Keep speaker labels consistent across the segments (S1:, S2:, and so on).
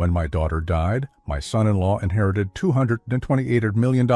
S1: When my daughter died, my son-in-law inherited $228 million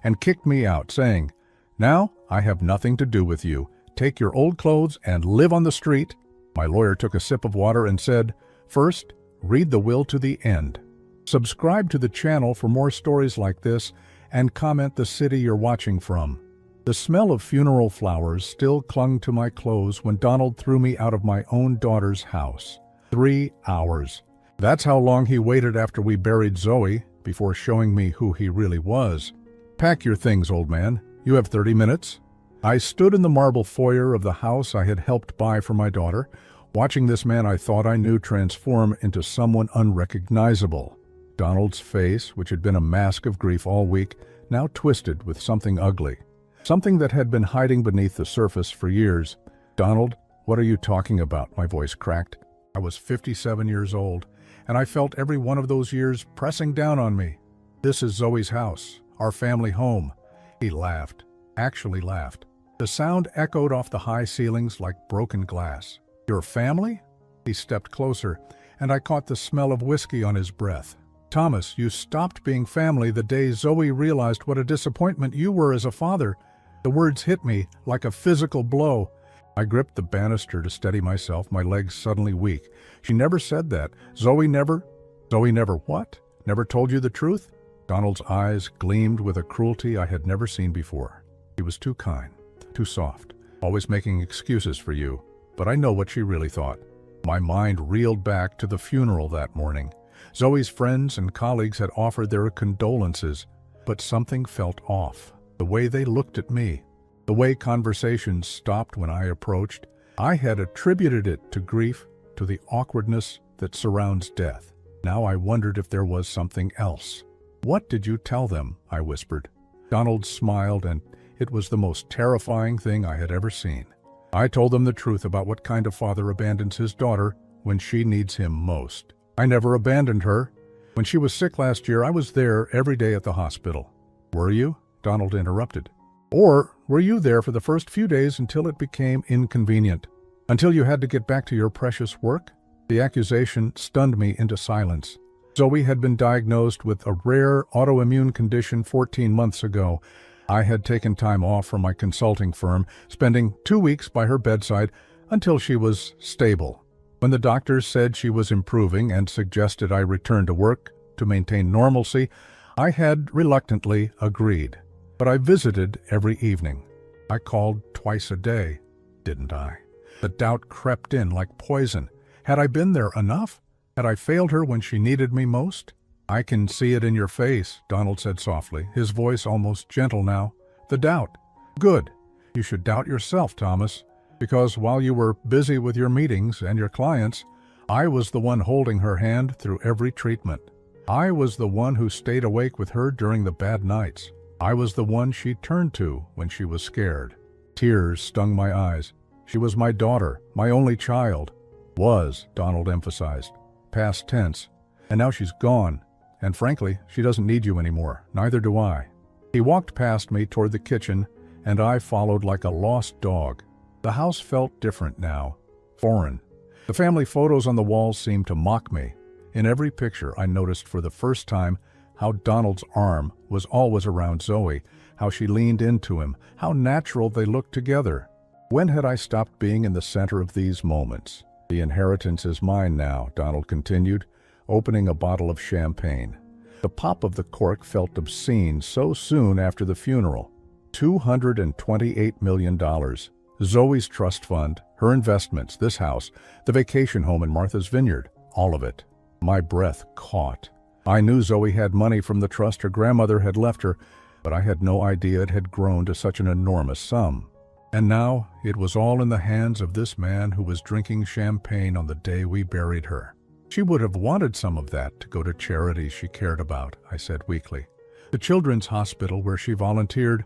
S1: and kicked me out, saying, "Now I have nothing to do with you. Take your old clothes and live on the street." My lawyer took a sip of water and said, "First, read the will to the end." Subscribe to the channel for more stories like this and comment the city you're watching from. The smell of funeral flowers still clung to my clothes when Donald threw me out of my own daughter's house. 3 hours. That's how long he waited after we buried Zoey before showing me who he really was. "Pack your things, old man. You have 30 minutes." I stood in the marble foyer of the house I had helped buy for my daughter, watching this man I thought I knew transform into someone unrecognizable. Donald's face, which had been a mask of grief all week, now twisted with something ugly. Something that had been hiding beneath the surface for years. "Donald, what are you talking about?" My voice cracked. I was 57 years old, and I felt every one of those years pressing down on me. "This is Zoey's house, our family home." He laughed, actually laughed. The sound echoed off the high ceilings like broken glass. "Your family?" He stepped closer, and I caught the smell of whiskey on his breath. "Thomas, you stopped being family the day Zoey realized what a disappointment you were as a father." The words hit me like a physical blow. I gripped the banister to steady myself, my legs suddenly weak. "She never said that. Zoey never—" "Zoey never what? Never told you the truth?" Donald's eyes gleamed with a cruelty I had never seen before. "He was too kind, too soft, always making excuses for you. But I know what she really thought." My mind reeled back to the funeral that morning. Zoey's friends and colleagues had offered their condolences, but something felt off. The way they looked at me, the way conversations stopped when I approached, I had attributed it to grief, to the awkwardness that surrounds death. Now I wondered if there was something else. "What did you tell them?" I whispered. Donald smiled, and it was the most terrifying thing I had ever seen. "I told them the truth about what kind of father abandons his daughter when she needs him most. I never abandoned her. When she was sick last year, I was there every day at the hospital." "Were you?" Donald interrupted. "Or were you there for the first few days until it became inconvenient? Until you had to get back to your precious work?" The accusation stunned me into silence. Zoey had been diagnosed with a rare autoimmune condition 14 months ago. I had taken time off from my consulting firm, spending 2 weeks by her bedside until she was stable. When the doctors said she was improving and suggested I return to work to maintain normalcy, I had reluctantly agreed. But I visited every evening. I called twice a day, didn't I? The doubt crept in like poison. Had I been there enough? Had I failed her when she needed me most? "I can see it in your face," Donald said softly, his voice almost gentle now. "The doubt. Good. You should doubt yourself, Thomas, because while you were busy with your meetings and your clients, I was the one holding her hand through every treatment. I was the one who stayed awake with her during the bad nights. I was the one she turned to when she was scared." Tears stung my eyes. "She was my daughter, my only child." "Was," Donald emphasized. Past tense. "And now she's gone. And frankly, she doesn't need you anymore. Neither do I." He walked past me toward the kitchen, and I followed like a lost dog. The house felt different now. Foreign. The family photos on the walls seemed to mock me. In every picture, I noticed for the first time how Donald's arm was always around Zoey, how she leaned into him, how natural they looked together. When had I stopped being in the center of these moments? "The inheritance is mine now," Donald continued, opening a bottle of champagne. The pop of the cork felt obscene so soon after the funeral. $228 million. Zoey's trust fund, her investments, this house, the vacation home in Martha's Vineyard, all of it. My breath caught. I knew Zoey had money from the trust her grandmother had left her, but I had no idea it had grown to such an enormous sum. And now it was all in the hands of this man who was drinking champagne on the day we buried her. "She would have wanted some of that to go to charities she cared about," I said weakly. "The children's hospital where she volunteered."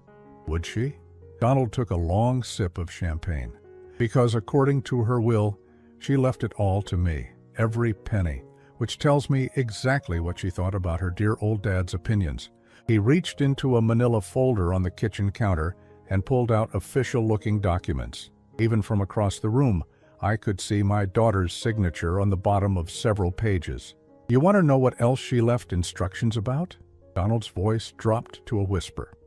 S1: "Would she?" Donald took a long sip of champagne. "Because according to her will, she left it all to me, every penny, which tells me exactly what she thought about her dear old dad's opinions." He reached into a manila folder on the kitchen counter and pulled out official-looking documents. Even from across the room, I could see my daughter's signature on the bottom of several pages. You want to know what else she left instructions about? Donald's voice dropped to a whisper.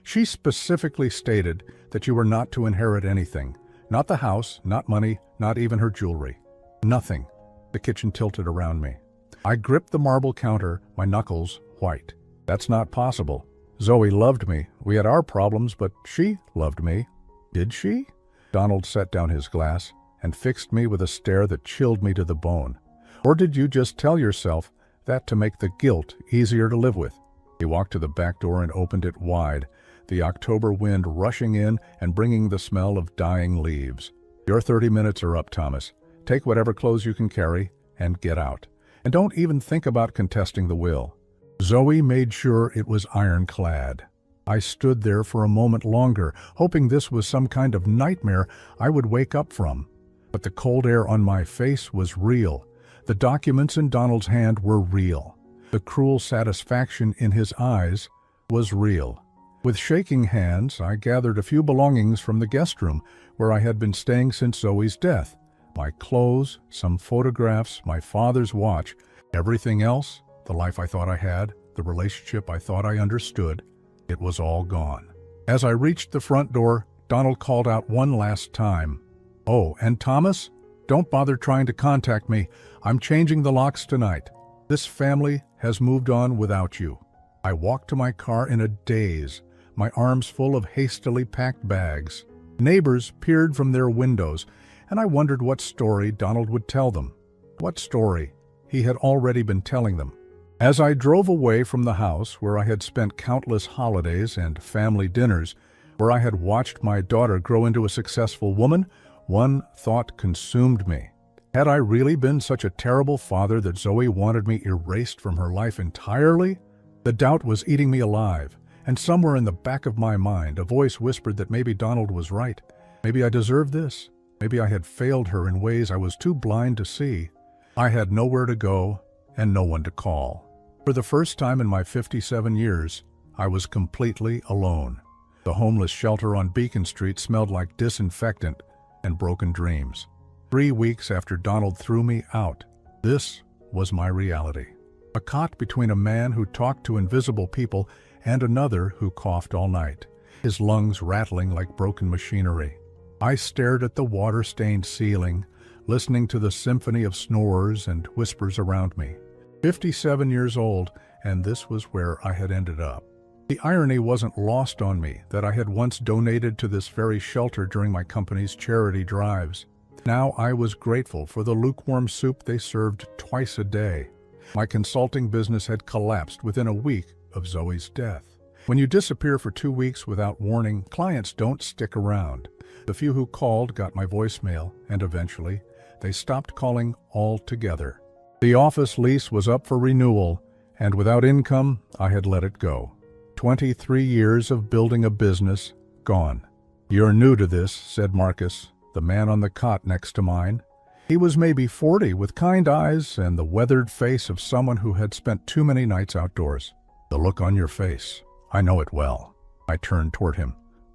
S1: She specifically stated that you were not to inherit anything. Not the house, not money, not even her jewelry. Nothing. The kitchen tilted around me. I gripped the marble counter, my knuckles white. That's not possible. Zoey loved me. We had our problems, but she loved me. Did she? Donald set down his glass and fixed me with a stare that chilled me to the bone. Or did you just tell yourself that to make the guilt easier to live with? He walked to the back door and opened it wide, the October wind rushing in and bringing the smell of dying leaves. Your 30 minutes are up, Thomas. Take whatever clothes you can carry and get out. And don't even think about contesting the will. Zoey made sure it was ironclad. I stood there for a moment longer, hoping this was some kind of nightmare I would wake up from. But the cold air on my face was real. The documents in Donald's hand were real. The cruel satisfaction in his eyes was real. With shaking hands, I gathered a few belongings from the guest room where I had been staying since Zoey's death. My clothes, some photographs, my father's watch, everything else, the life I thought I had, the relationship I thought I understood, it was all gone. As I reached the front door, Donald called out one last time. Oh, and Thomas, don't bother trying to contact me. I'm changing the locks tonight. This family has moved on without you. I walked to my car in a daze, my arms full of hastily packed bags. Neighbors peered from their windows, and I wondered what story Donald would tell them. What story he had already been telling them. As I drove away from the house where I had spent countless holidays and family dinners, where I had watched my daughter grow into a successful woman, one thought consumed me. Had I really been such a terrible father that Zoey wanted me erased from her life entirely? The doubt was eating me alive, and somewhere in the back of my mind a voice whispered that maybe Donald was right. Maybe I deserved this. Maybe I had failed her in ways I was too blind to see. I had nowhere to go and no one to call. For the first time in my 57 years, I was completely alone. The homeless shelter on Beacon Street smelled like disinfectant and broken dreams. 3 weeks after Donald threw me out, this was my reality. A cot between a man who talked to invisible people and another who coughed all night, his lungs rattling like broken machinery. I stared at the water-stained ceiling, listening to the symphony of snores and whispers around me. 57 years old, and this was where I had ended up. The irony wasn't lost on me that I had once donated to this very shelter during my company's charity drives. Now I was grateful for the lukewarm soup they served twice a day. My consulting business had collapsed within a week of Zoey's death. When you disappear for 2 weeks without warning, clients don't stick around. The few who called got my voicemail, and eventually, they stopped calling altogether. The office lease was up for renewal, and without income, I had let it go. 23 years of building a business, gone. "You're new to this," said Marcus, the man on the cot next to mine. He was maybe 40, with kind eyes and the weathered face of someone who had spent too many nights outdoors. "The look on your face, I know it well." I turned toward him.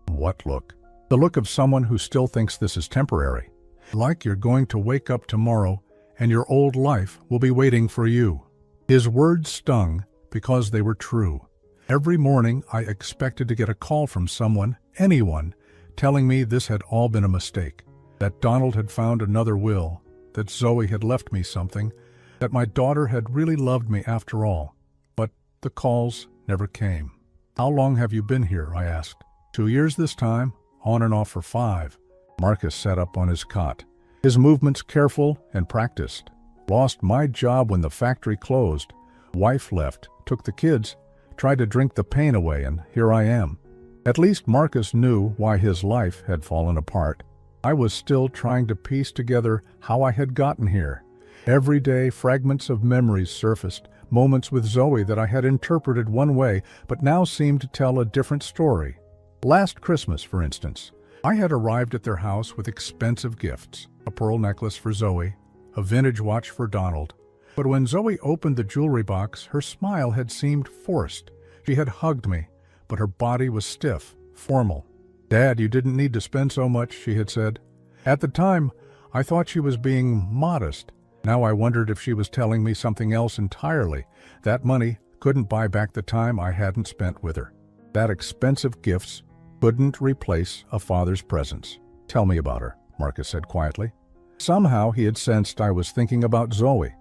S1: "What look?" "The look of someone who still thinks this is temporary. Like you're going to wake up tomorrow and your old life will be waiting for you." His words stung because they were true. Every morning I expected to get a call from someone, anyone, telling me this had all been a mistake, that Donald had found another will, that Zoey had left me something, that my daughter had really loved me after all. But the calls never came. "How long have you been here?" I asked. 2 years this time, on and off for 5. Marcus sat up on his cot, his movements careful and practiced. "Lost my job when the factory closed. Wife left, took the kids, tried to drink the pain away, and here I am." At least Marcus knew why his life had fallen apart. I was still trying to piece together how I had gotten here. Every day, fragments of memories surfaced, moments with Zoey that I had interpreted one way, but now seemed to tell a different story. Last Christmas, for instance, I had arrived at their house with expensive gifts, a pearl necklace for Zoey, a vintage watch for Donald. But when Zoey opened the jewelry box, her smile had seemed forced. She had hugged me, but her body was stiff, formal. "Dad, you didn't need to spend so much," she had said. At the time, I thought she was being modest, Now I wondered if she was telling me something else entirely. That money couldn't buy back the time I hadn't spent with her. That expensive gifts couldn't replace a father's presence. "Tell me about her," Marcus said quietly. Somehow he had sensed I was thinking about Zoey.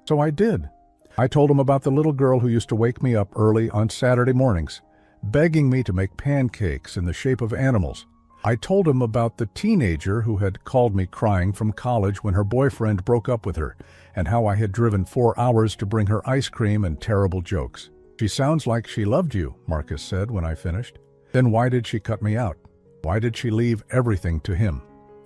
S1: So I did. I told him about the little girl who used to wake me up early on Saturday mornings, begging me to make pancakes in the shape of animals. I told him about the teenager who had called me crying from college when her boyfriend broke up with her, and how I had driven 4 hours to bring her ice cream and terrible jokes. "She sounds like she loved you," Marcus said when I finished. "Then why did she cut me out? Why did she leave everything to him?"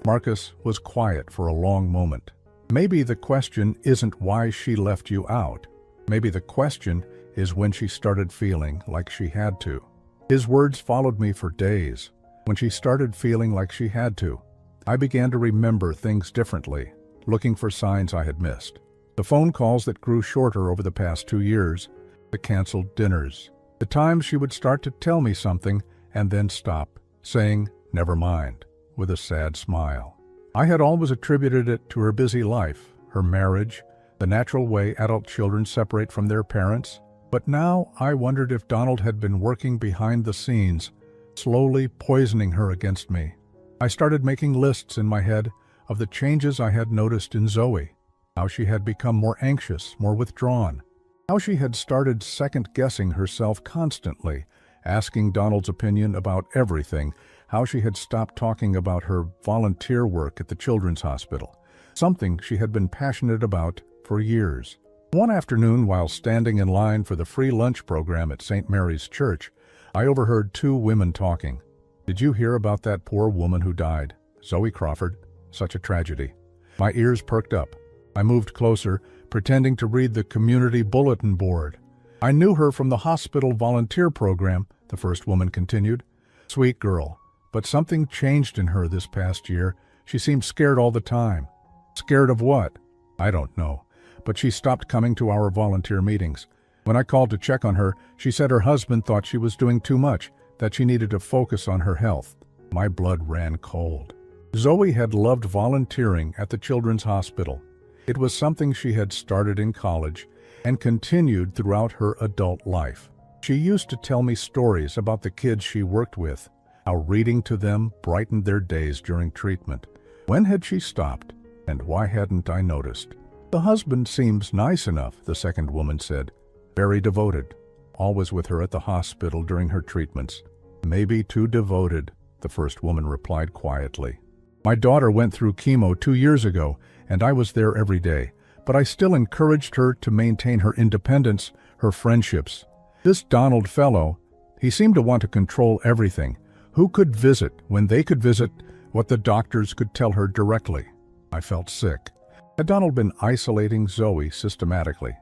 S1: Marcus was quiet for a long moment. "Maybe the question isn't why she left you out. Maybe the question is when she started feeling like she had to." His words followed me for days. When she started feeling like she had to, I began to remember things differently, looking for signs I had missed. The phone calls that grew shorter over the past 2 years, the canceled dinners, the times she would start to tell me something and then stop, saying, "Never mind," with a sad smile. I had always attributed it to her busy life, her marriage, the natural way adult children separate from their parents. But now I wondered if Donald had been working behind the scenes, slowly poisoning her against me. I started making lists in my head of the changes I had noticed in Zoey, how she had become more anxious, more withdrawn, how she had started second-guessing herself constantly, asking Donald's opinion about everything, how she had stopped talking about her volunteer work at the children's hospital, something she had been passionate about for years. One afternoon, while standing in line for the free lunch program at St. Mary's Church, I overheard 2 women talking. "Did you hear about that poor woman who died? Zoey Crawford. Such a tragedy." My ears perked up. I moved closer, pretending to read the community bulletin board. "I knew her from the hospital volunteer program," the first woman continued. "Sweet girl. But something changed in her this past year. She seemed scared all the time." "Scared of what?" "I don't know. But she stopped coming to our volunteer meetings. When I called to check on her, she said her husband thought she was doing too much, that she needed to focus on her health." My blood ran cold. Zoey had loved volunteering at the children's hospital. It was something she had started in college and continued throughout her adult life. She used to tell me stories about the kids she worked with, how reading to them brightened their days during treatment. When had she stopped, and why hadn't I noticed? "The husband seems nice enough," the second woman said. "Very devoted, always with her at the hospital during her treatments." "Maybe too devoted," the first woman replied quietly. "My daughter went through chemo 2 years ago, and I was there every day, but I still encouraged her to maintain her independence, her friendships. This Donald fellow, he seemed to want to control everything. Who could visit when they could visit what the doctors could tell her directly?" I felt sick. Had Donald been isolating Zoey systematically,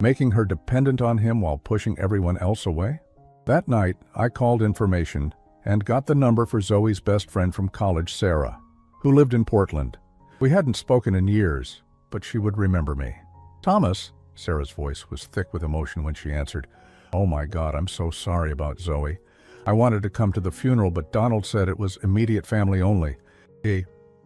S1: making her dependent on him while pushing everyone else away? That night, I called information and got the number for Zoey's best friend from college, Sarah, who lived in Portland. We hadn't spoken in years, but she would remember me. "Thomas," Sarah's voice was thick with emotion when she answered. "Oh my God, I'm so sorry about Zoey. I wanted to come to the funeral, but Donald said it was immediate family only."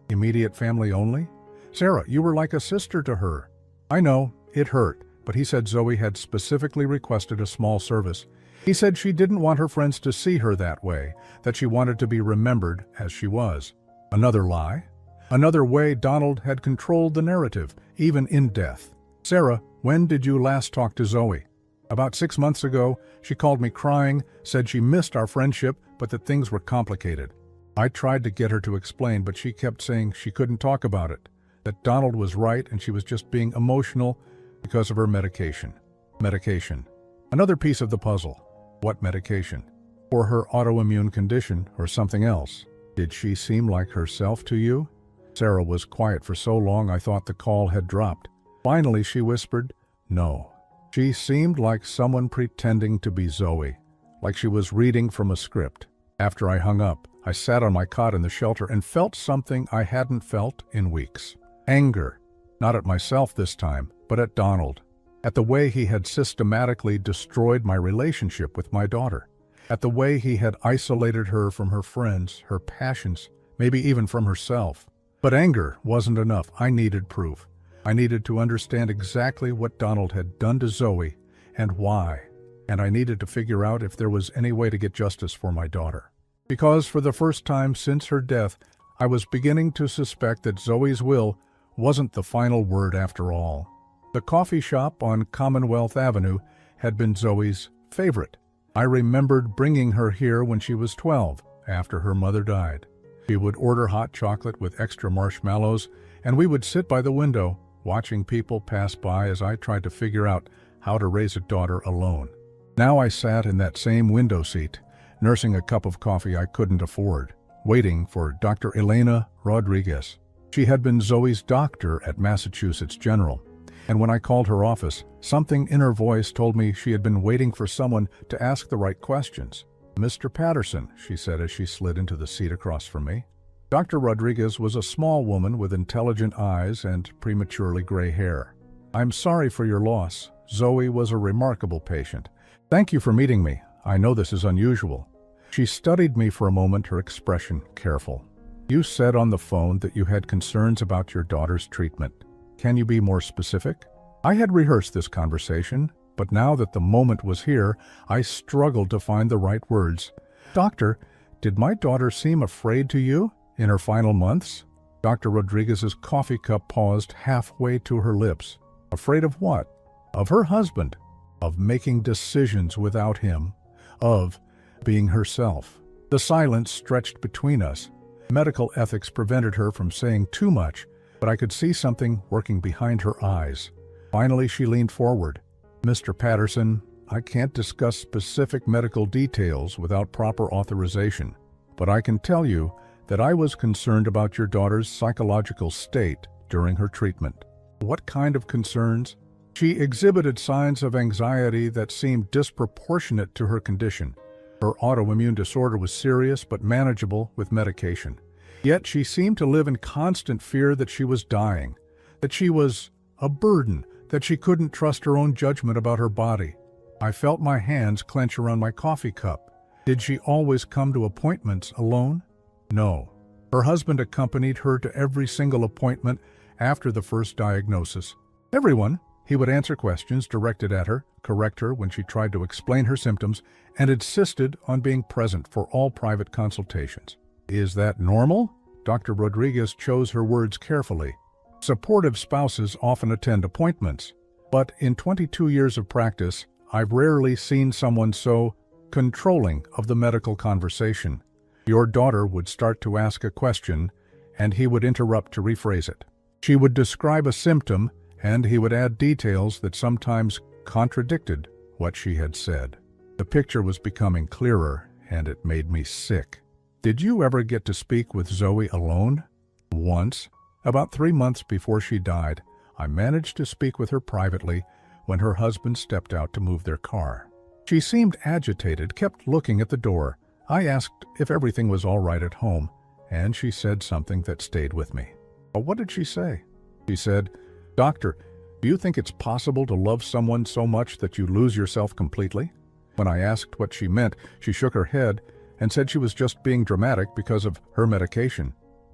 S1: Immediate family only? "Sarah, you were like a sister to her." "I know, it hurt, but he said Zoey had specifically requested a small service. He said she didn't want her friends to see her that way, that she wanted to be remembered as she was." Another lie? Another way Donald had controlled the narrative, even in death. "Sarah, when did you last talk to Zoey?" "About 6 months ago. She called me crying, said she missed our friendship, but that things were complicated." I tried to get her to explain, but she kept saying she couldn't talk about it, that Donald was right and she was just being emotional because of her medication. Medication. Another piece of the puzzle. What medication? For her autoimmune condition or something else? Did she seem like herself to you? Sarah was quiet for so long I thought the call had dropped. Finally she whispered, "No." She seemed like someone pretending to be Zoey, like she was reading from a script. After I hung up, I sat on my cot in the shelter and felt something I hadn't felt in weeks. Anger. Not at myself this time, but at Donald. At the way he had systematically destroyed my relationship with my daughter. At the way he had isolated her from her friends, her passions, maybe even from herself. But anger wasn't enough. I needed proof. I needed to understand exactly what Donald had done to Zoey and why, and I needed to figure out if there was any way to get justice for my daughter. Because for the first time since her death, I was beginning to suspect that Zoey's will wasn't the final word after all. The coffee shop on Commonwealth Avenue had been Zoey's favorite. I remembered bringing her here when she was 12, after her mother died. She would order hot chocolate with extra marshmallows, and we would sit by the window, watching people pass by as I tried to figure out how to raise a daughter alone. Now I sat in that same window seat, nursing a cup of coffee I couldn't afford, waiting for Dr. Elena Rodriguez. She had been Zoey's doctor at Massachusetts General, and when I called her office, something in her voice told me she had been waiting for someone to ask the right questions. "Mr. Patterson," she said as she slid into the seat across from me. Dr. Rodriguez was a small woman with intelligent eyes and prematurely gray hair. "I'm sorry for your loss. Zoey was a remarkable patient. Thank you for meeting me. I know this is unusual." She studied me for a moment, her expression careful. "You said on the phone that you had concerns about your daughter's treatment. Can you be more specific?" I had rehearsed this conversation, but now that the moment was here, I struggled to find the right words. "Doctor, did my daughter seem afraid to you in her final months?" Dr. Rodriguez's coffee cup paused halfway to her lips. "Afraid of what?" "Of her husband, of making decisions without him, of being herself." The silence stretched between us. Medical ethics prevented her from saying too much, but I could see something working behind her eyes. Finally, she leaned forward. "Mr. Patterson, I can't discuss specific medical details without proper authorization, but I can tell you that I was concerned about your daughter's psychological state during her treatment." "What kind of concerns?" "She exhibited signs of anxiety that seemed disproportionate to her condition. Her autoimmune disorder was serious but manageable with medication. Yet she seemed to live in constant fear that she was dying, that she was a burden, that she couldn't trust her own judgment about her body." I felt my hands clench around my coffee cup. "Did she always come to appointments alone?" "No. Her husband accompanied her to every single appointment after the first diagnosis. Everyone. He would answer questions directed at her, correct her when she tried to explain her symptoms, and insisted on being present for all private consultations." "Is that normal?" Dr. Rodriguez chose her words carefully. "Supportive spouses often attend appointments, but in 22 years of practice, I've rarely seen someone so controlling of the medical conversation. Your daughter would start to ask a question, and he would interrupt to rephrase it. She would describe a symptom, and he would add details that sometimes contradicted what she had said. The picture was becoming clearer, and it made me sick." "Did you ever get to speak with Zoey alone?" "Once. About 3 months before she died, I managed to speak with her privately when her husband stepped out to move their car. She seemed agitated, kept looking at the door. I asked if everything was all right at home, and she said something that stayed with me." "What did she say?" "She said, 'Doctor, do you think it's possible to love someone so much that you lose yourself completely?' When I asked what she meant, she shook her head and said she was just being dramatic because of her medication."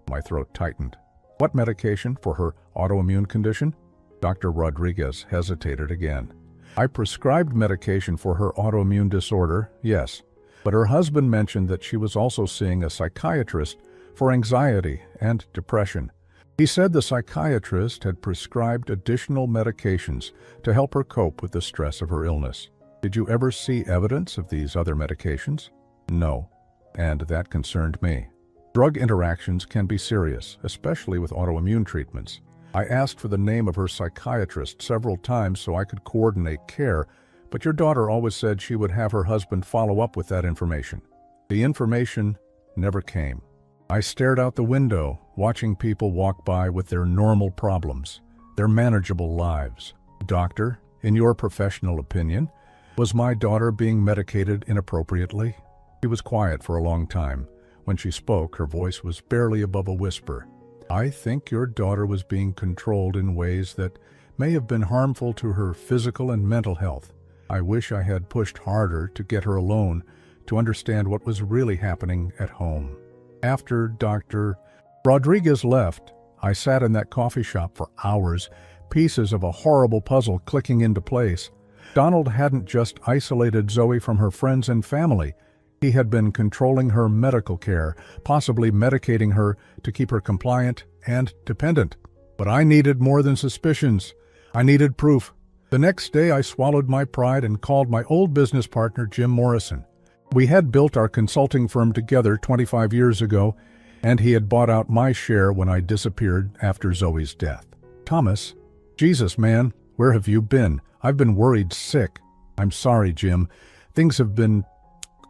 S1: My throat tightened. "What medication for her autoimmune condition?" Dr. Rodriguez hesitated again. "I prescribed medication for her autoimmune disorder, yes, but her husband mentioned that she was also seeing a psychiatrist for anxiety and depression. He said the psychiatrist had prescribed additional medications to help her cope with the stress of her illness." "Did you ever see evidence of these other medications?" "No, and that concerned me. Drug interactions can be serious, especially with autoimmune treatments. I asked for the name of her psychiatrist several times so I could coordinate care, but your daughter always said she would have her husband follow up with that information. The information never came." I stared out the window, watching people walk by with their normal problems, their manageable lives. "Doctor, in your professional opinion, was my daughter being medicated inappropriately?" She was quiet for a long time. When she spoke, her voice was barely above a whisper. "I think your daughter was being controlled in ways that may have been harmful to her physical and mental health. I wish I had pushed harder to get her alone to understand what was really happening at home." After Dr. Rodriguez left, I sat in that coffee shop for hours, pieces of a horrible puzzle clicking into place. Donald hadn't just isolated Zoey from her friends and family. He had been controlling her medical care, possibly medicating her to keep her compliant and dependent. But I needed more than suspicions. I needed proof. The next day I swallowed my pride and called my old business partner, Jim Morrison. We had built our consulting firm together 25 years ago, and he had bought out my share when I disappeared after Zoey's death. Thomas, Jesus, man, where have you been? I've been worried sick. I'm sorry, Jim. Things have been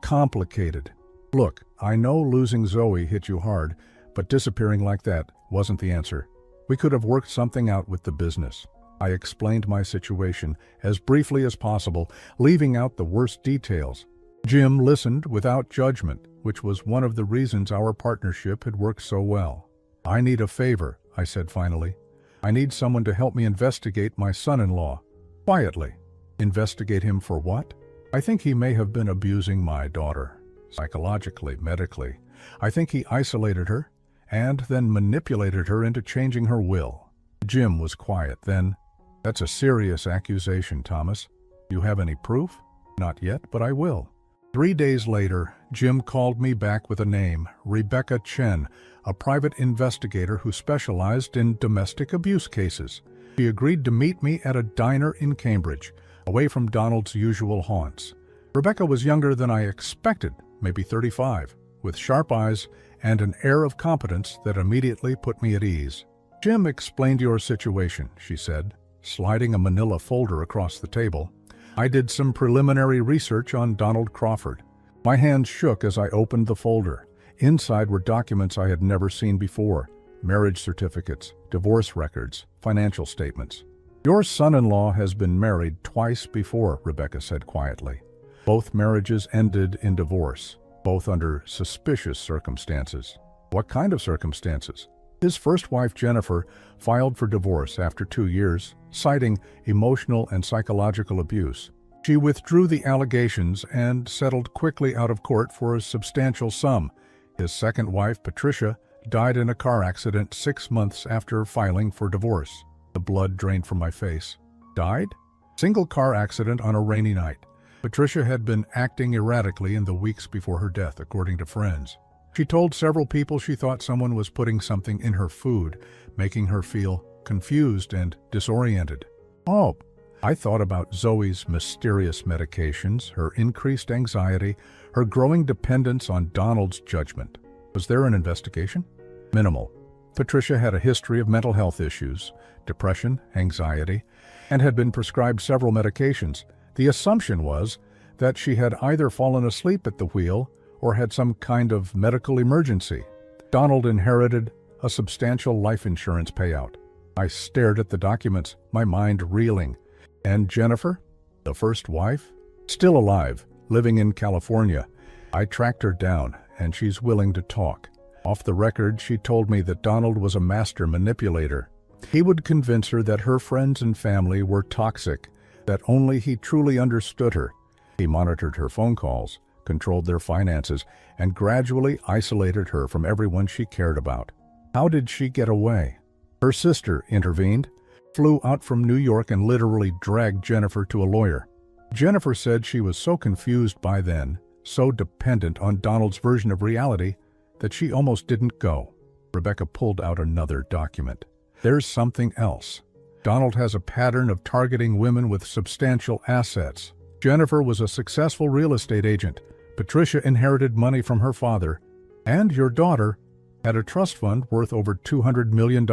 S1: complicated. Look, I know losing Zoey hit you hard, but disappearing like that wasn't the answer. We could have worked something out with the business. I explained my situation as briefly as possible, leaving out the worst details. Jim listened without judgment, which was one of the reasons our partnership had worked so well. I need a favor, I said finally. I need someone to help me investigate my son-in-law. Quietly. Investigate him for what? I think he may have been abusing my daughter. Psychologically, medically. I think he isolated her, and then manipulated her into changing her will. Jim was quiet then. That's a serious accusation, Thomas. You have any proof? Not yet, but I will. 3 days later, Jim called me back with a name, Rebecca Chen, a private investigator who specialized in domestic abuse cases. She agreed to meet me at a diner in Cambridge, away from Donald's usual haunts. Rebecca was younger than I expected, maybe 35, with sharp eyes and an air of competence that immediately put me at ease. Jim explained your situation, she said, sliding a manila folder across the table. I did some preliminary research on Donald Crawford. My hands shook as I opened the folder. Inside were documents I had never seen before: marriage certificates, divorce records, financial statements. Your son-in-law has been married twice before, Rebecca said quietly. Both marriages ended in divorce, both under suspicious circumstances. What kind of circumstances? His first wife, Jennifer, filed for divorce after 2 years, citing emotional and psychological abuse. She withdrew the allegations and settled quickly out of court for a substantial sum. His second wife, Patricia, died in a car accident 6 months after filing for divorce. The blood drained from my face. Died? Single car accident on a rainy night. Patricia had been acting erratically in the weeks before her death, according to friends. She told several people she thought someone was putting something in her food, making her feel confused and disoriented. Oh, I thought about Zoey's mysterious medications, her increased anxiety, her growing dependence on Donald's judgment. Was there an investigation? Minimal. Patricia had a history of mental health issues, depression, anxiety, and had been prescribed several medications. The assumption was that she had either fallen asleep at the wheel or had some kind of medical emergency. Donald inherited a substantial life insurance payout. I stared at the documents, my mind reeling. And Jennifer, the first wife, still alive, living in California. I tracked her down, and she's willing to talk. Off the record, she told me that Donald was a master manipulator. He would convince her that her friends and family were toxic, that only he truly understood her. He monitored her phone calls, controlled their finances, and gradually isolated her from everyone she cared about. How did she get away? Her sister intervened, flew out from New York and literally dragged Jennifer to a lawyer. Jennifer said she was so confused by then, so dependent on Donald's version of reality, that she almost didn't go. Rebecca pulled out another document. There's something else. Donald has a pattern of targeting women with substantial assets. Jennifer was a successful real estate agent. Patricia inherited money from her father. And your daughter had a trust fund worth over $200 million.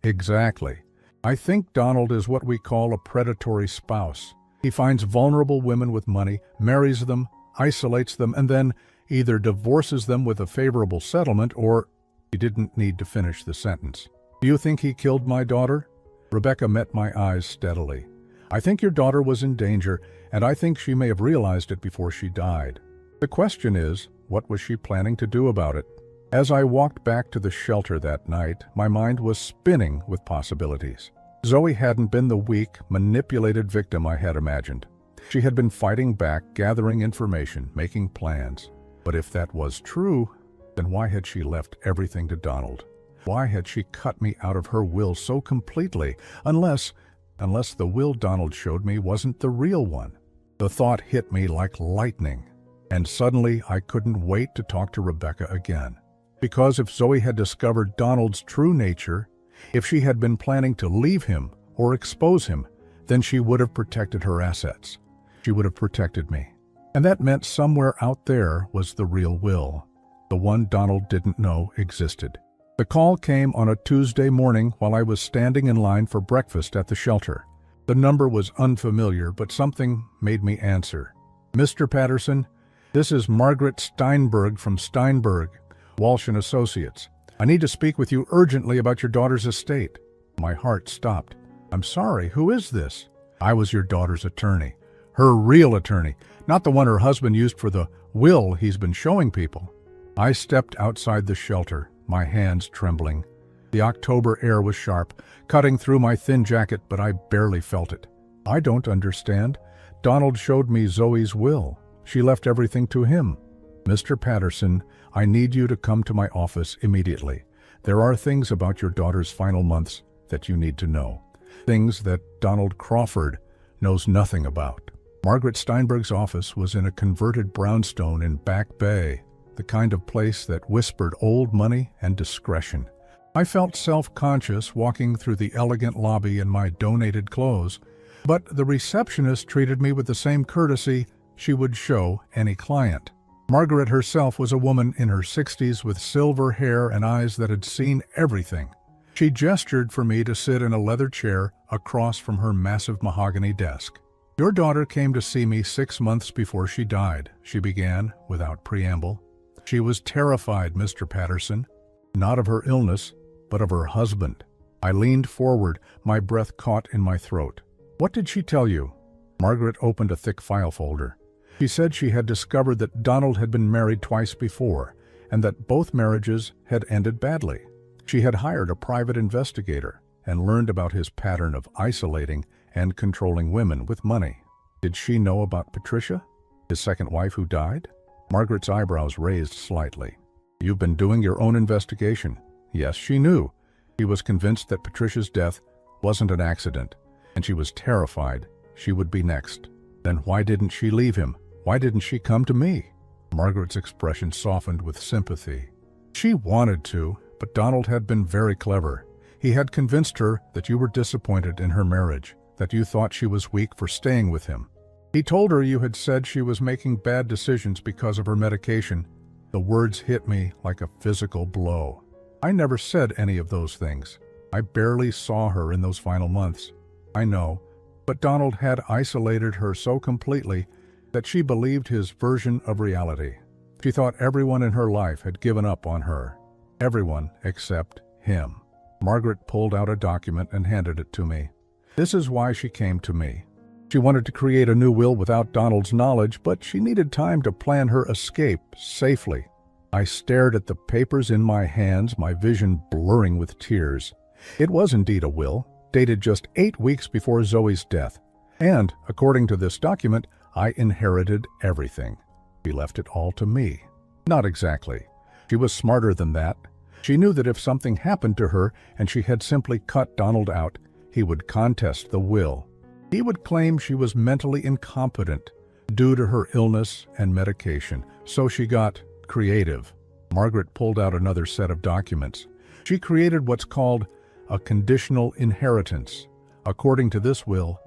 S1: Exactly. I think Donald is what we call a predatory spouse. He finds vulnerable women with money, marries them, isolates them, and then either divorces them with a favorable settlement or... He didn't need to finish the sentence. Do you think he killed my daughter? Rebecca met my eyes steadily. I think your daughter was in danger, and I think she may have realized it before she died. The question is, what was she planning to do about it? As I walked back to the shelter that night, my mind was spinning with possibilities. Zoey hadn't been the weak, manipulated victim I had imagined. She had been fighting back, gathering information, making plans. But if that was true, then why had she left everything to Donald? Why had she cut me out of her will so completely, unless the will Donald showed me wasn't the real one? The thought hit me like lightning, and suddenly I couldn't wait to talk to Rebecca again. Because if Zoey had discovered Donald's true nature, if she had been planning to leave him or expose him, then she would have protected her assets. She would have protected me. And that meant somewhere out there was the real will, the one Donald didn't know existed. The call came on a Tuesday morning while I was standing in line for breakfast at the shelter. The number was unfamiliar, but something made me answer. "Mr. Patterson, this is Margaret Steinberg from Steinberg, Walsh & Associates. I need to speak with you urgently about your daughter's estate." My heart stopped. "I'm sorry, who is this?" "I was your daughter's attorney. Her real attorney, not the one her husband used for the will he's been showing people." I stepped outside the shelter, my hands trembling. The October air was sharp, cutting through my thin jacket, but I barely felt it. "I don't understand. Donald showed me Zoey's will. She left everything to him." "Mr. Patterson, I need you to come to my office immediately. There are things about your daughter's final months that you need to know. Things that Donald Crawford knows nothing about." Margaret Steinberg's office was in a converted brownstone in Back Bay, the kind of place that whispered old money and discretion. I felt self-conscious walking through the elegant lobby in my donated clothes, but the receptionist treated me with the same courtesy she would show any client. Margaret herself was a woman in her 60s with silver hair and eyes that had seen everything. She gestured for me to sit in a leather chair across from her massive mahogany desk. "Your daughter came to see me 6 months before she died," she began without preamble. "She was terrified, Mr. Patterson, not of her illness, but of her husband." I leaned forward, my breath caught in my throat. "What did she tell you?" Margaret opened a thick file folder. She said she had discovered that Donald had been married twice before, and that both marriages had ended badly. She had hired a private investigator and learned about his pattern of isolating and controlling women with money. Did she know about Patricia, his second wife who died? Margaret's eyebrows raised slightly. "You've been doing your own investigation." Yes, she knew. She was convinced that Patricia's death wasn't an accident, and she was terrified she would be next. Then why didn't she leave him? Why didn't she come to me? Margaret's expression softened with sympathy. "She wanted to, but Donald had been very clever. He had convinced her that you were disappointed in her marriage, that you thought she was weak for staying with him. He told her you had said she was making bad decisions because of her medication." The words hit me like a physical blow. I never said any of those things. I barely saw her in those final months. I know, but Donald had isolated her so completely that she believed his version of reality. She thought everyone in her life had given up on her. Everyone except him. Margaret pulled out a document and handed it to me. "This is why she came to me. She wanted to create a new will without Donald's knowledge, but she needed time to plan her escape safely." I stared at the papers in my hands, my vision blurring with tears. It was indeed a will, dated just 8 weeks before Zoey's death. And, according to this document, I inherited everything. She left it all to me. Not exactly. She was smarter than that. She knew that if something happened to her and she had simply cut Donald out, he would contest the will. He would claim she was mentally incompetent due to her illness and medication. So she got creative. Margaret pulled out another set of documents. She created what's called a conditional inheritance. According to this will,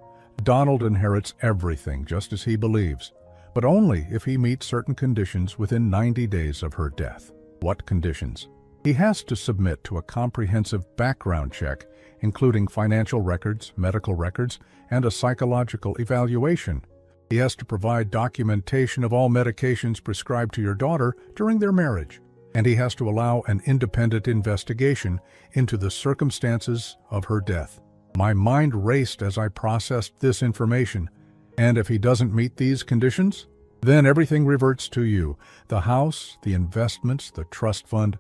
S1: Donald inherits everything just as he believes, but only if he meets certain conditions within 90 days of her death. What conditions? He has to submit to a comprehensive background check, including financial records, medical records, and a psychological evaluation. He has to provide documentation of all medications prescribed to your daughter during their marriage, and he has to allow an independent investigation into the circumstances of her death. My mind raced as I processed this information, and if he doesn't meet these conditions, then everything reverts to you. The house, the investments, the trust fund,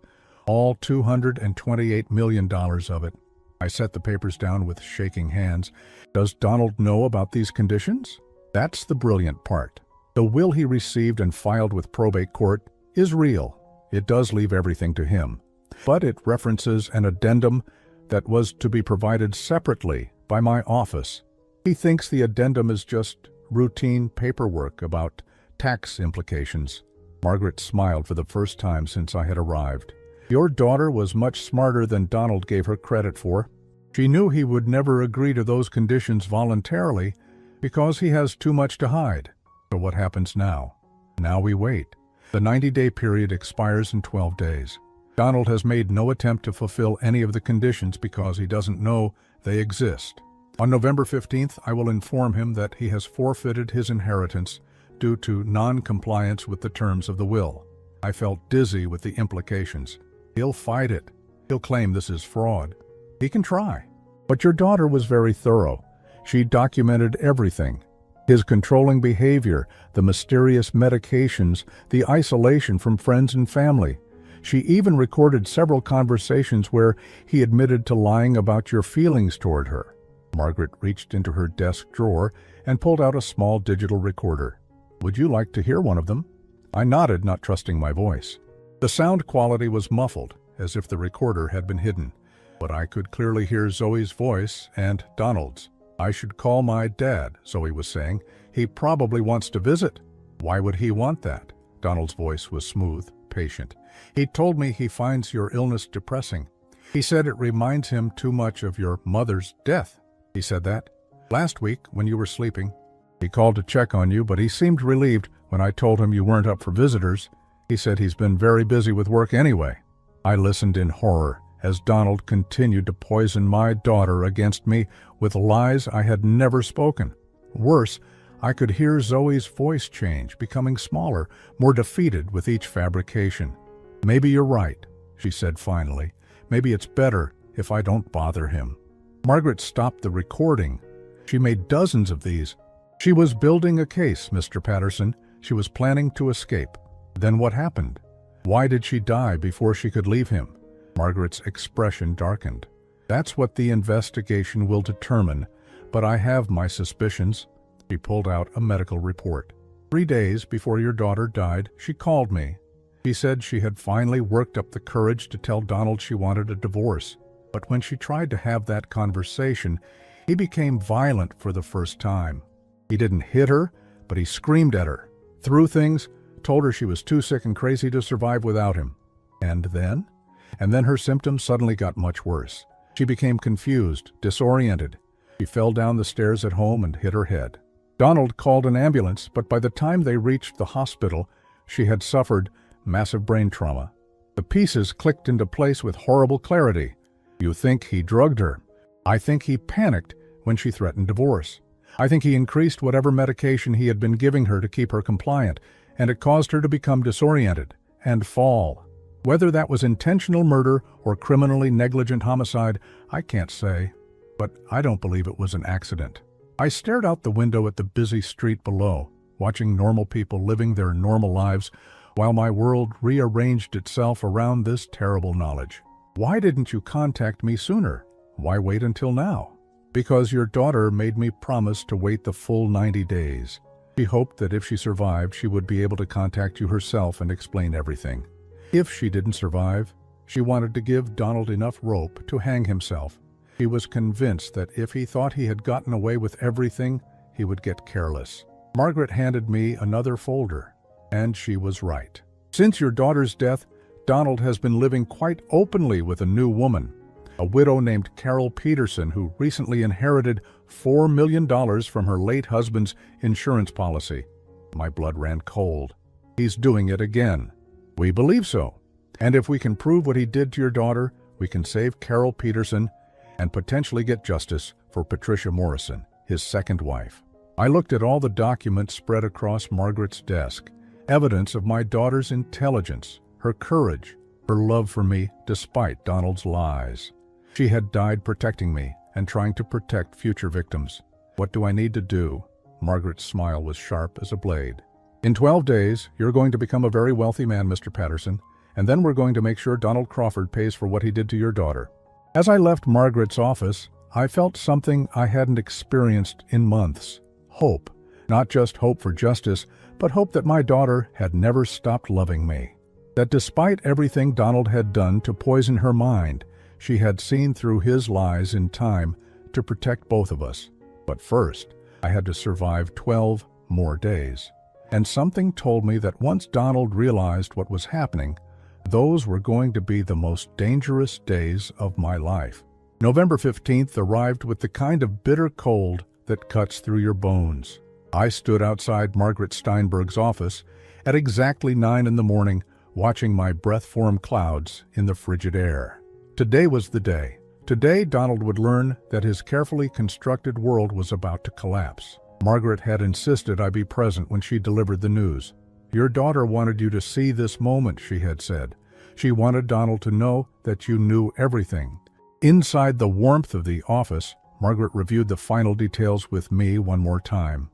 S1: all $228 million of it. I set the papers down with shaking hands. Does Donald know about these conditions? That's the brilliant part. The will he received and filed with probate court is real. It does leave everything to him. but it references an addendum that was to be provided separately by my office. He thinks the addendum is just routine paperwork about tax implications. Margaret smiled for the first time since I had arrived. Your daughter was much smarter than Donald gave her credit for. She knew he would never agree to those conditions voluntarily because he has too much to hide. So what happens now? Now we wait. The 90-day period expires in 12 days. Donald has made no attempt to fulfill any of the conditions because he doesn't know they exist. On November 15th, I will inform him that he has forfeited his inheritance due to non-compliance with the terms of the will. I felt dizzy with the implications. He'll fight it. He'll claim this is fraud. He can try. But your daughter was very thorough. She documented everything. His controlling behavior, the mysterious medications, the isolation from friends and family. She even recorded several conversations where he admitted to lying about your feelings toward her. Margaret reached into her desk drawer and pulled out a small digital recorder. Would you like to hear one of them? I nodded, not trusting my voice. The sound quality was muffled, as if the recorder had been hidden, but I could clearly hear Zoey's voice and Donald's. I should call my dad, Zoey was saying. He probably wants to visit. Why would he want that? Donald's voice was smooth, patient. He told me he finds your illness depressing. He said it reminds him too much of your mother's death. He said that last week when you were sleeping. He called to check on you, but he seemed relieved when I told him you weren't up for visitors. He said he's been very busy with work anyway. I listened in horror as Donald continued to poison my daughter against me with lies I had never spoken. Worse, I could hear Zoey's voice change, becoming smaller, more defeated with each fabrication. Maybe you're right, she said finally. Maybe it's better if I don't bother him. Margaret stopped the recording. She made dozens of these. She was building a case, Mr. Patterson. She was planning to escape. Then what happened? Why did she die before she could leave him? Margaret's expression darkened. That's what the investigation will determine, but I have my suspicions. She pulled out a medical report. 3 days before your daughter died, she called me. She said she had finally worked up the courage to tell Donald she wanted a divorce. But when she tried to have that conversation, he became violent for the first time. He didn't hit her, but he screamed at her, threw things, told her she was too sick and crazy to survive without him. And then her symptoms suddenly got much worse. She became confused, disoriented. She fell down the stairs at home and hit her head. Donald called an ambulance, but by the time they reached the hospital, she had suffered massive brain trauma. The pieces clicked into place with horrible clarity. You think he drugged her. I think he panicked when she threatened divorce. I think he increased whatever medication he had been giving her to keep her compliant, and it caused her to become disoriented and fall. Whether that was intentional murder or criminally negligent homicide, I can't say, but I don't believe it was an accident. I stared out the window at the busy street below, watching normal people living their normal lives while my world rearranged itself around this terrible knowledge. Why didn't you contact me sooner? Why wait until now? Because your daughter made me promise to wait the full 90 days. She hoped that if she survived, she would be able to contact you herself and explain everything. If she didn't survive, she wanted to give Donald enough rope to hang himself. He was convinced that if he thought he had gotten away with everything, he would get careless. Margaret handed me another folder, and she was right. Since your daughter's death, Donald has been living quite openly with a new woman, a widow named Carol Peterson, who recently inherited $4 million from her late husband's insurance policy. My blood ran cold. He's doing it again. We believe so. And if we can prove what he did to your daughter, we can save Carol Peterson and potentially get justice for Patricia Morrison, his second wife. I looked at all the documents spread across Margaret's desk, evidence of my daughter's intelligence, her courage, her love for me despite Donald's lies. She had died protecting me and trying to protect future victims. What do I need to do? Margaret's smile was sharp as a blade. In 12 days, you're going to become a very wealthy man, Mr. Patterson, and then we're going to make sure Donald Crawford pays for what he did to your daughter. As I left Margaret's office, I felt something I hadn't experienced in months. Hope. Not just hope for justice, but hope that my daughter had never stopped loving me. That despite everything Donald had done to poison her mind, she had seen through his lies in time to protect both of us. But first, I had to survive 12 more days. And something told me that once Donald realized what was happening, those were going to be the most dangerous days of my life. November 15th arrived with the kind of bitter cold that cuts through your bones. I stood outside Margaret Steinberg's office at exactly 9 in the morning, watching my breath-form clouds in the frigid air. Today was the day. Today, Donald would learn that his carefully constructed world was about to collapse. Margaret had insisted I be present when she delivered the news. "Your daughter wanted you to see this moment," she had said. She wanted Donald to know that you knew everything. Inside the warmth of the office, Margaret reviewed the final details with me one more time.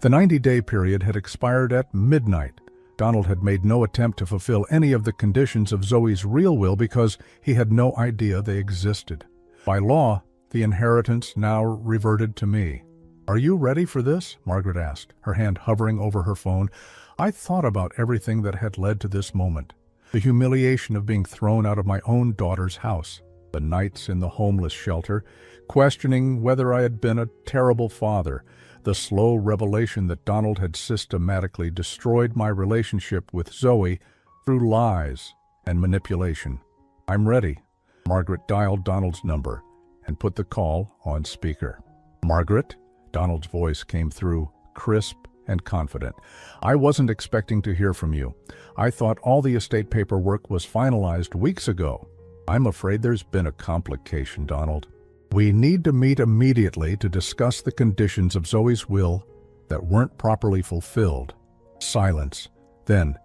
S1: The 90-day period had expired at midnight. Donald had made no attempt to fulfill any of the conditions of Zoey's real will because he had no idea they existed. By law, the inheritance now reverted to me. "Are you ready for this?" Margaret asked, her hand hovering over her phone. I thought about everything that had led to this moment. The humiliation of being thrown out of my own daughter's house. The nights in the homeless shelter, questioning whether I had been a terrible father. The slow revelation that Donald had systematically destroyed my relationship with Zoey through lies and manipulation. "I'm ready." Margaret dialed Donald's number and put the call on speaker. "Margaret?" Donald's voice came through, crisp and confident. "I wasn't expecting to hear from you. I thought all the estate paperwork was finalized weeks ago." "I'm afraid there's been a complication, Donald. We need to meet immediately to discuss the conditions of Zoey's will that weren't properly fulfilled." Silence. Then,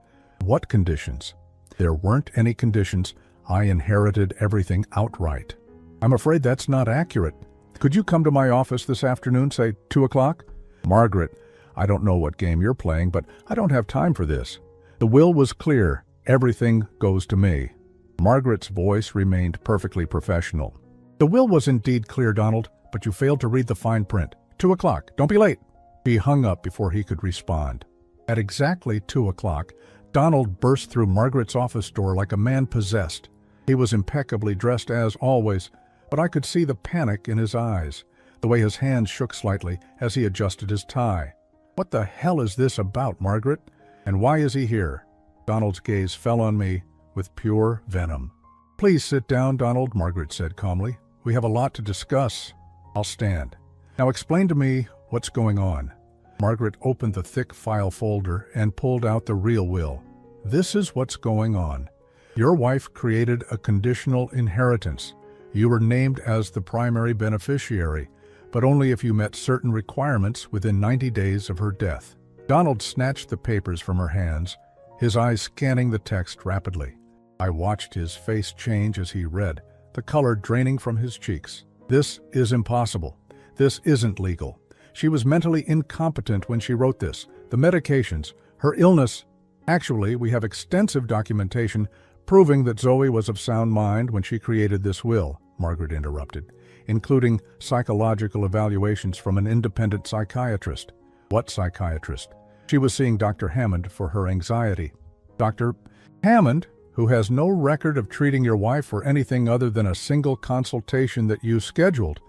S1: "What conditions?" "There weren't any conditions. I inherited everything outright." "I'm afraid that's not accurate. Could you come to my office this afternoon, say 2 o'clock? "Margaret, I don't know what game you're playing, but I don't have time for this. The will was clear. Everything goes to me." Margaret's voice remained perfectly professional. "The will was indeed clear, Donald, but you failed to read the fine print. 2 o'clock. Don't be late." He hung up before he could respond. At exactly 2 o'clock, Donald burst through Margaret's office door like a man possessed. He was impeccably dressed as always, but I could see the panic in his eyes, the way his hands shook slightly as he adjusted his tie. "What the hell is this about, Margaret? And why is he here?" Donald's gaze fell on me with pure venom. "Please sit down, Donald," Margaret said calmly. "We have a lot to discuss." "I'll stand. Now explain to me what's going on." Margaret opened the thick file folder and pulled out the real will. "This is what's going on. Your wife created a conditional inheritance. You were named as the primary beneficiary, but only if you met certain requirements within 90 days of her death." Donald snatched the papers from her hands, his eyes scanning the text rapidly. I watched his face change as he read, the color draining from his cheeks. "This is impossible. This isn't legal. She was mentally incompetent when she wrote this. The medications, her illness. Actually, we have extensive documentation proving that Zoey was of sound mind when she created this will," Margaret interrupted, "including psychological evaluations from an independent psychiatrist." "What psychiatrist?" "She was seeing Dr. Hammond for her anxiety." "Dr. Hammond, who has no record of treating your wife for anything other than a single consultation that you scheduled,"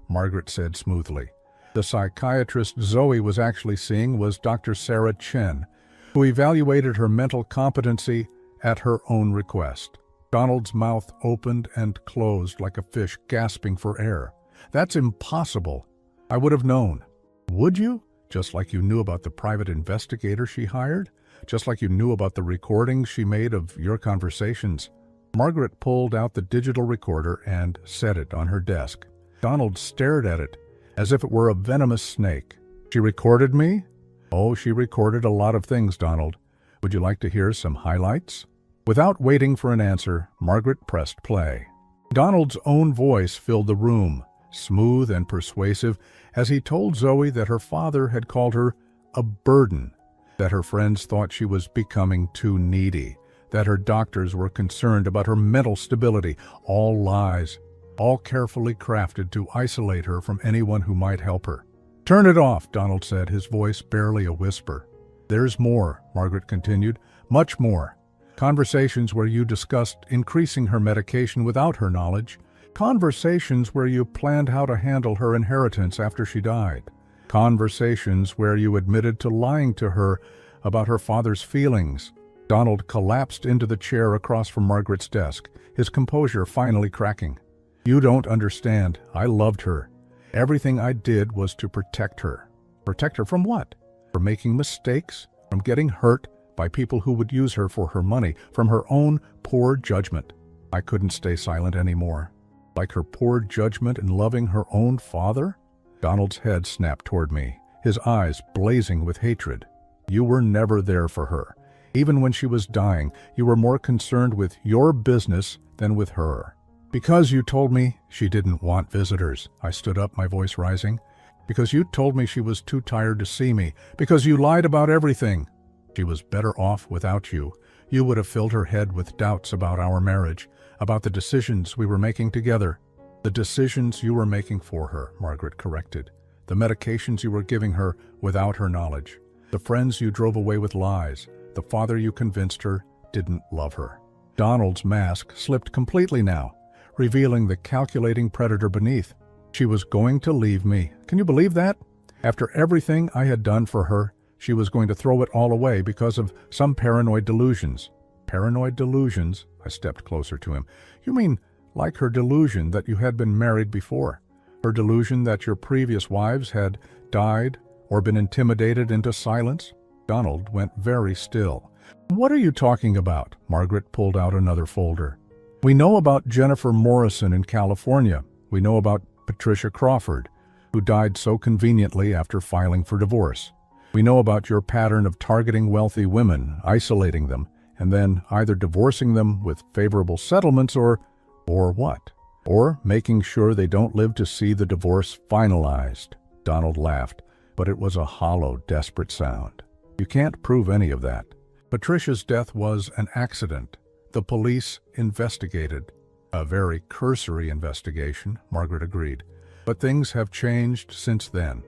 S1: Margaret said smoothly. "The psychiatrist Zoey was actually seeing was Dr. Sarah Chen, who evaluated her mental competency at her own request." Donald's mouth opened and closed like a fish gasping for air. "That's impossible. I would have known." "Would you? Just like you knew about the private investigator she hired? Just like you knew about the recordings she made of your conversations?" Margaret pulled out the digital recorder and set it on her desk. Donald stared at it as if it were a venomous snake. "She recorded me?" "Oh, she recorded a lot of things, Donald. Would you like to hear some highlights?" Without waiting for an answer, Margaret pressed play. Donald's own voice filled the room, smooth and persuasive, as he told Zoey that her father had called her a burden, that her friends thought she was becoming too needy, that her doctors were concerned about her mental stability. All lies, all carefully crafted to isolate her from anyone who might help her. "Turn it off," Donald said, his voice barely a whisper. "There's more," Margaret continued, "much more. Conversations where you discussed increasing her medication without her knowledge. Conversations where you planned how to handle her inheritance after she died. Conversations where you admitted to lying to her about her father's feelings. Donald collapsed into the chair across from Margaret's desk, his composure finally cracking. You don't understand. I loved her. Everything I did was to protect her. Protect her from what? From making mistakes, from getting hurt by people who would use her for her money, from her own poor judgment. I couldn't stay silent anymore. Like her poor judgment in loving her own father? Donald's head snapped toward me, his eyes blazing with hatred. You were never there for her. Even when she was dying, you were more concerned with your business than with her. Because you told me she didn't want visitors. I stood up, my voice rising. Because you told me she was too tired to see me. Because you lied about everything. She was better off without you. You would have filled her head with doubts about our marriage, about the decisions we were making together. The decisions you were making for her, Margaret corrected. The medications you were giving her without her knowledge. The friends you drove away with lies. The father you convinced her didn't love her. Donald's mask slipped completely now, revealing the calculating predator beneath. She was going to leave me. Can you believe that? After everything I had done for her, she was going to throw it all away because of some paranoid delusions. Paranoid delusions? I stepped closer to him. You mean like her delusion that you had been married before? Her delusion that your previous wives had died or been intimidated into silence? Donald went very still. What are you talking about? Margaret pulled out another folder. We know about Jennifer Morrison in California. We know about Patricia Crawford, who died so conveniently after filing for divorce. We know about your pattern of targeting wealthy women, isolating them, and then either divorcing them with favorable settlements or what? Or making sure they don't live to see the divorce finalized. Donald laughed, but it was a hollow, desperate sound. You can't prove any of that. Patricia's death was an accident. The police investigated. A very cursory investigation, Margaret agreed. But things have changed since then.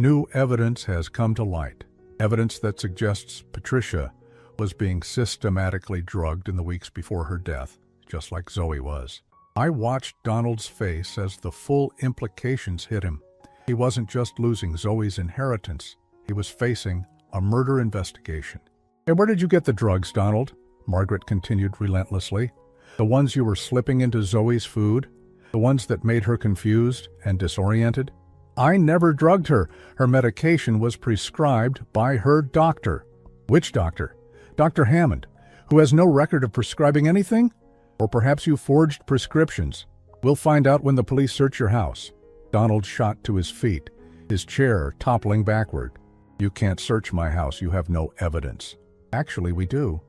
S1: New evidence has come to light. Evidence that suggests Patricia was being systematically drugged in the weeks before her death, just like Zoey was. I watched Donald's face as the full implications hit him. He wasn't just losing Zoey's inheritance. He was facing a murder investigation. And where did you get the drugs, Donald? Margaret continued relentlessly. The ones you were slipping into Zoey's food? The ones that made her confused and disoriented? I never drugged her. Her medication was prescribed by her doctor. Which doctor? Dr. Hammond, who has no record of prescribing anything? Or perhaps you forged prescriptions. We'll find out when the police search your house. Donald shot to his feet, his chair toppling backward. You can't search my house. You have no evidence. Actually, we do.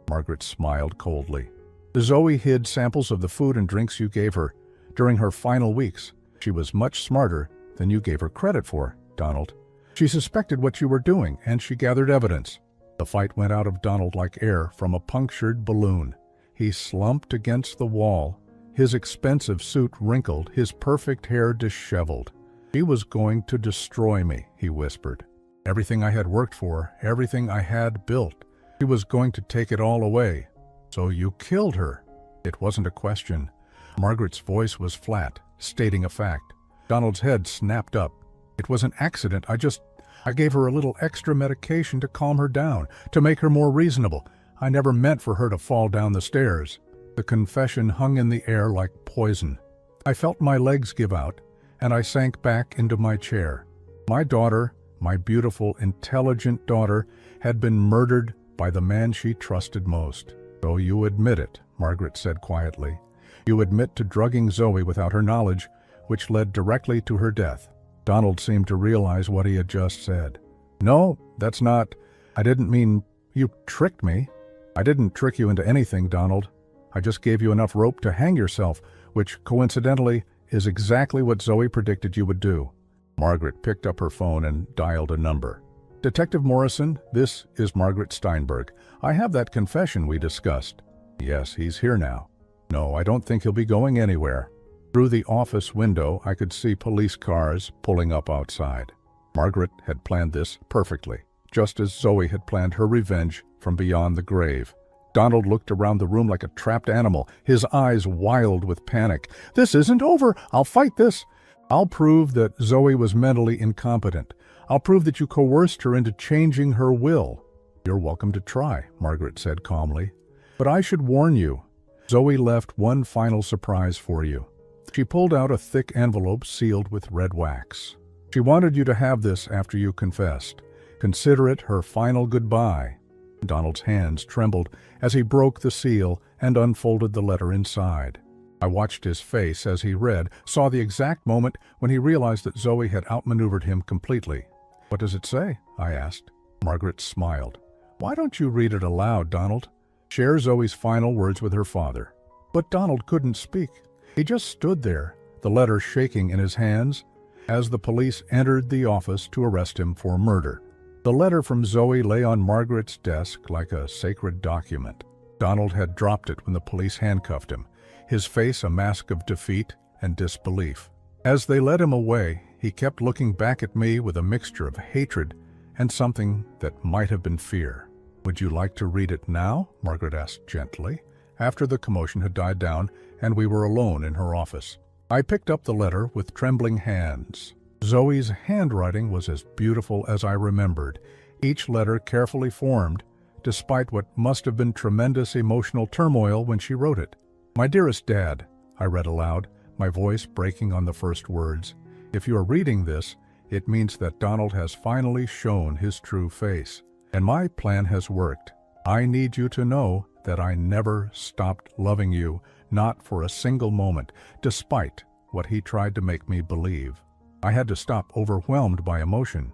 S1: Margaret smiled coldly. Zoey hid samples of the food and drinks you gave her during her final weeks. She was much smarter than you gave her credit for, Donald. She suspected what you were doing, and she gathered evidence. The fight went out of Donald like air from a punctured balloon. He slumped against the wall, his expensive suit wrinkled, his perfect hair disheveled. She was going to destroy me, he whispered. Everything I had worked for, everything I had built. She was going to take it all away. So you killed her. It wasn't a question. Margaret's voice was flat, stating a fact. Donald's head snapped up. It was an accident. I gave her a little extra medication to calm her down, to make her more reasonable. I never meant for her to fall down the stairs. The confession hung in the air like poison. I felt my legs give out, and I sank back into my chair. My daughter, my beautiful, intelligent daughter, had been murdered by the man she trusted most. So you admit it, Margaret said quietly. You admit to drugging Zoey without her knowledge, which led directly to her death. Donald seemed to realize what he had just said. No, that's not. I didn't mean you tricked me. I didn't trick you into anything, Donald. I just gave you enough rope to hang yourself, which, coincidentally, is exactly what Zoey predicted you would do. Margaret picked up her phone and dialed a number. Detective Morrison, this is Margaret Steinberg. I have that confession we discussed. Yes, he's here now. No, I don't think he'll be going anywhere. Through the office window, I could see police cars pulling up outside. Margaret had planned this perfectly, just as Zoey had planned her revenge from beyond the grave. Donald looked around the room like a trapped animal, his eyes wild with panic. "This isn't over! I'll fight this! I'll prove that Zoey was mentally incompetent. I'll prove that you coerced her into changing her will." "You're welcome to try," Margaret said calmly. "But I should warn you. Zoey left one final surprise for you." She pulled out a thick envelope sealed with red wax. "She wanted you to have this after you confessed. Consider it her final goodbye." Donald's hands trembled as he broke the seal and unfolded the letter inside. I watched his face as he read, saw the exact moment when he realized that Zoey had outmaneuvered him completely. "What does it say?" I asked. Margaret smiled. "Why don't you read it aloud, Donald? Share Zoey's final words with her father." But Donald couldn't speak. He just stood there, the letter shaking in his hands, as the police entered the office to arrest him for murder. The letter from Zoey lay on Margaret's desk like a sacred document. Donald had dropped it when the police handcuffed him, his face a mask of defeat and disbelief. As they led him away, he kept looking back at me with a mixture of hatred and something that might have been fear. "Would you like to read it now?" Margaret asked gently, after the commotion had died down and we were alone in her office. I picked up the letter with trembling hands. Zoey's handwriting was as beautiful as I remembered, each letter carefully formed, despite what must have been tremendous emotional turmoil when she wrote it. "My dearest Dad," I read aloud, my voice breaking on the first words. "If you are reading this, it means that Donald has finally shown his true face, and my plan has worked. I need you to know that I never stopped loving you, not for a single moment, despite what he tried to make me believe." I had to stop, overwhelmed by emotion.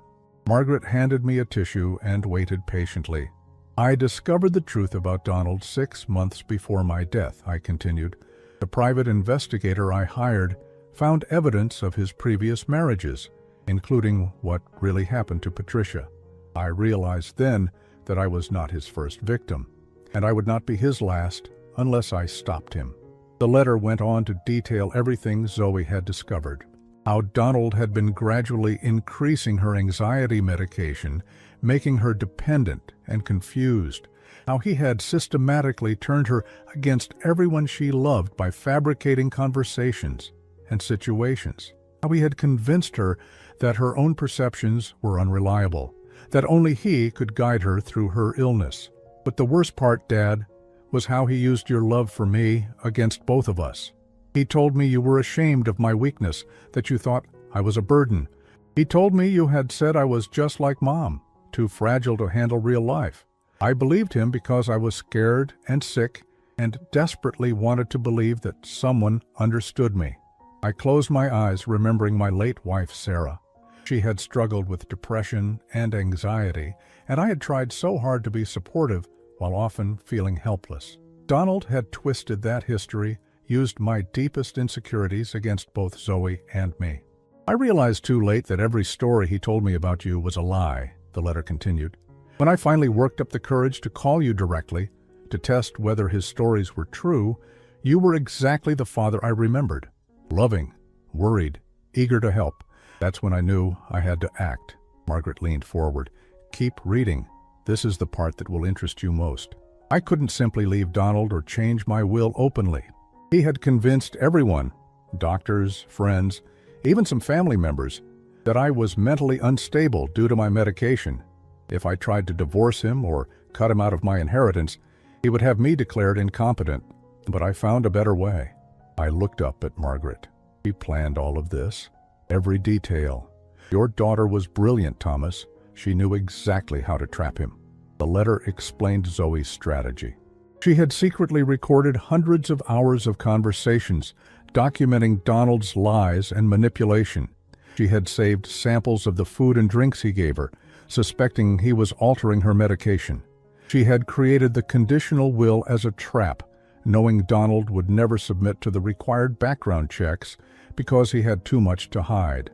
S1: Margaret handed me a tissue and waited patiently. "I discovered the truth about Donald 6 months before my death," I continued. "The private investigator I hired found evidence of his previous marriages, including what really happened to Patricia. I realized then that I was not his first victim, and I would not be his last unless I stopped him." The letter went on to detail everything Zoey had discovered. How Donald had been gradually increasing her anxiety medication, making her dependent and confused. How he had systematically turned her against everyone she loved by fabricating conversations and situations. How he had convinced her that her own perceptions were unreliable, that only he could guide her through her illness. But the worst part, Dad, was how he used your love for me against both of us. He told me you were ashamed of my weakness, that you thought I was a burden. He told me you had said I was just like Mom, too fragile to handle real life. I believed him because I was scared and sick and desperately wanted to believe that someone understood me. I closed my eyes, remembering my late wife, Sarah. She had struggled with depression and anxiety, and I had tried so hard to be supportive while often feeling helpless. Donald had twisted that history, used my deepest insecurities against both Zoey and me. "I realized too late that every story he told me about you was a lie," the letter continued. "When I finally worked up the courage to call you directly, to test whether his stories were true, you were exactly the father I remembered. Loving, worried, eager to help. That's when I knew I had to act." Margaret leaned forward. "Keep reading. This is the part that will interest you most." I couldn't simply leave Donald or change my will openly. He had convinced everyone, doctors, friends, even some family members, that I was mentally unstable due to my medication. If I tried to divorce him or cut him out of my inheritance, he would have me declared incompetent. But I found a better way. I looked up at Margaret. She planned all of this, every detail. Your daughter was brilliant, Thomas. She knew exactly how to trap him. The letter explained Zoey's strategy. She had secretly recorded hundreds of hours of conversations, documenting Donald's lies and manipulation. She had saved samples of the food and drinks he gave her, suspecting he was altering her medication. She had created the conditional will as a trap, knowing Donald would never submit to the required background checks because he had too much to hide.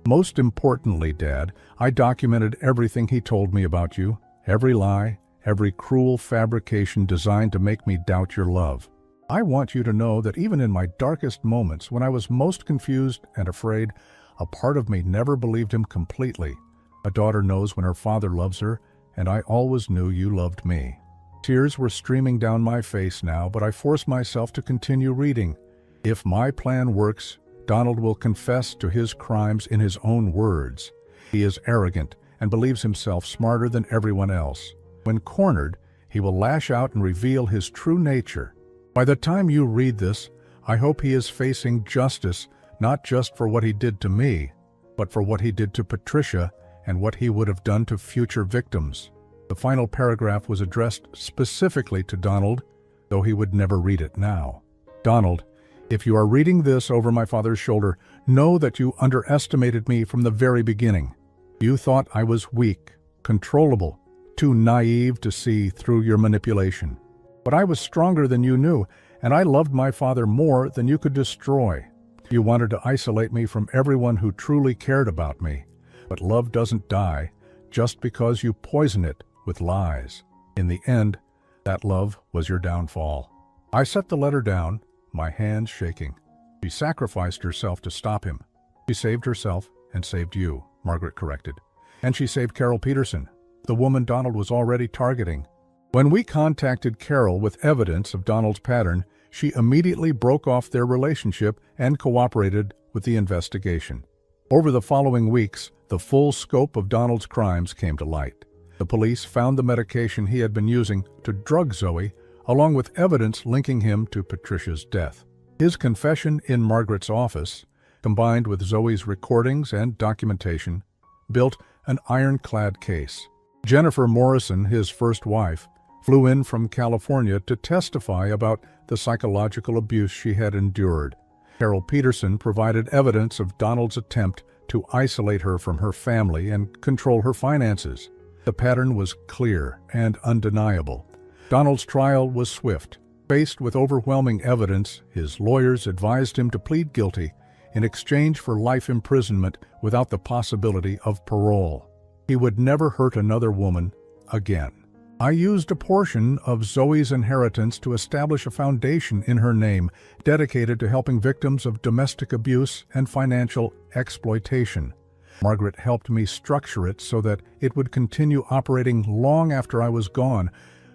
S1: Most importantly, Dad, I documented everything he told me about you, every lie, every cruel fabrication designed to make me doubt your love. I want you to know that even in my darkest moments, when I was most confused and afraid, a part of me never believed him completely. A daughter knows when her father loves her, and I always knew you loved me. Tears were streaming down my face now, but I forced myself to continue reading. If my plan works, Donald will confess to his crimes in his own words. He is arrogant and believes himself smarter than everyone else. When cornered, he will lash out and reveal his true nature. By the time you read this, I hope he is facing justice, not just for what he did to me, but for what he did to Patricia and what he would have done to future victims. The final paragraph was addressed specifically to Donald, though he would never read it now. Donald, if you are reading this over my father's shoulder, know that you underestimated me from the very beginning. You thought I was weak, controllable, too naive to see through your manipulation. But I was stronger than you knew, and I loved my father more than you could destroy. You wanted to isolate me from everyone who truly cared about me. But love doesn't die just because you poison it with lies. In the end, that love was your downfall. I set the letter down, my hands shaking. She sacrificed herself to stop him. She saved herself and saved you, Margaret corrected. And she saved Carol Peterson, the woman Donald was already targeting. When we contacted Carol with evidence of Donald's pattern, she immediately broke off their relationship and cooperated with the investigation. Over the following weeks, the full scope of Donald's crimes came to light. The police found the medication he had been using to drug Zoey, along with evidence linking him to Patricia's death. His confession in Margaret's office, combined with Zoey's recordings and documentation, built an ironclad case. Jennifer Morrison, his first wife, flew in from California to testify about the psychological abuse she had endured. Carol Peterson provided evidence of Donald's attempt to isolate her from her family and control her finances. The pattern was clear and undeniable. Donald's trial was swift. Faced with overwhelming evidence, his lawyers advised him to plead guilty in exchange for life imprisonment without the possibility of parole. He would never hurt another woman again. I used a portion of Zoey's inheritance to establish a foundation in her name dedicated to helping victims of domestic abuse and financial exploitation. Margaret helped me structure it so that it would continue operating long after I was gone,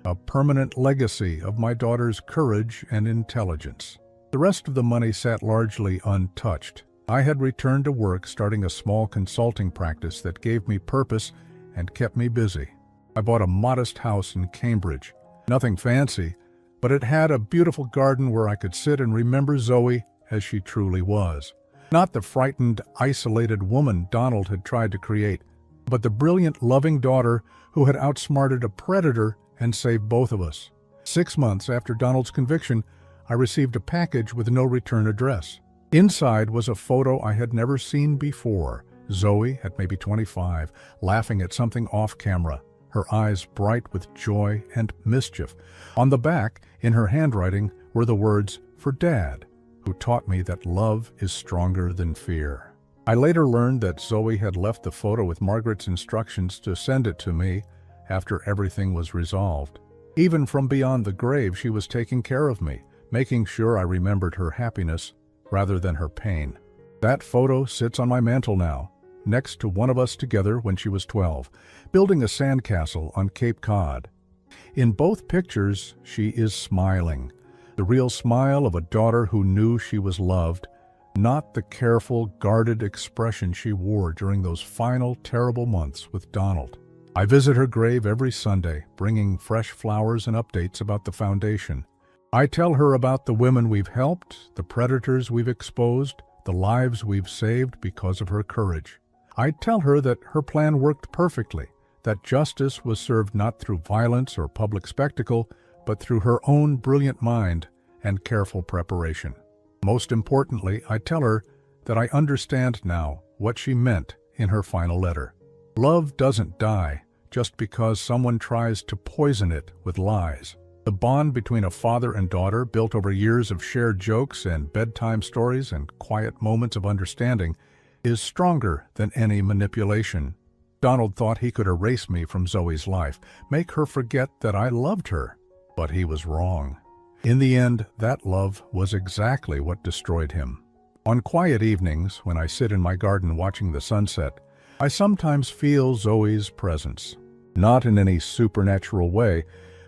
S1: a permanent legacy of my daughter's courage and intelligence. The rest of the money sat largely untouched. I had returned to work, starting a small consulting practice that gave me purpose and kept me busy. I bought a modest house in Cambridge. Nothing fancy, but it had a beautiful garden where I could sit and remember Zoey as she truly was. Not the frightened, isolated woman Donald had tried to create, but the brilliant, loving daughter who had outsmarted a predator and saved both of us. 6 months after Donald's conviction, I received a package with no return address. Inside was a photo I had never seen before. Zoey, at maybe 25, laughing at something off camera, her eyes bright with joy and mischief. On the back, in her handwriting, were the words, "For Dad," who taught me that love is stronger than fear. I later learned that Zoey had left the photo with Margaret's instructions to send it to me after everything was resolved. Even from beyond the grave, she was taking care of me, making sure I remembered her happiness rather than her pain. That photo sits on my mantle now, next to one of us together when she was 12, building a sandcastle on Cape Cod. In both pictures, she is smiling, the real smile of a daughter who knew she was loved, not the careful, guarded expression she wore during those final terrible months with Donald. I visit her grave every Sunday, bringing fresh flowers and updates about the foundation. I tell her about the women we've helped, the predators we've exposed, the lives we've saved because of her courage. I tell her that her plan worked perfectly, that justice was served not through violence or public spectacle, but through her own brilliant mind and careful preparation. Most importantly, I tell her that I understand now what she meant in her final letter. Love doesn't die just because someone tries to poison it with lies. The bond between a father and daughter, built over years of shared jokes and bedtime stories and quiet moments of understanding, is stronger than any manipulation. Donald thought he could erase me from Zoey's life, make her forget that I loved her, but he was wrong. In the end, that love was exactly what destroyed him. On quiet evenings, when I sit in my garden watching the sunset, I sometimes feel Zoey's presence. Not in any supernatural way,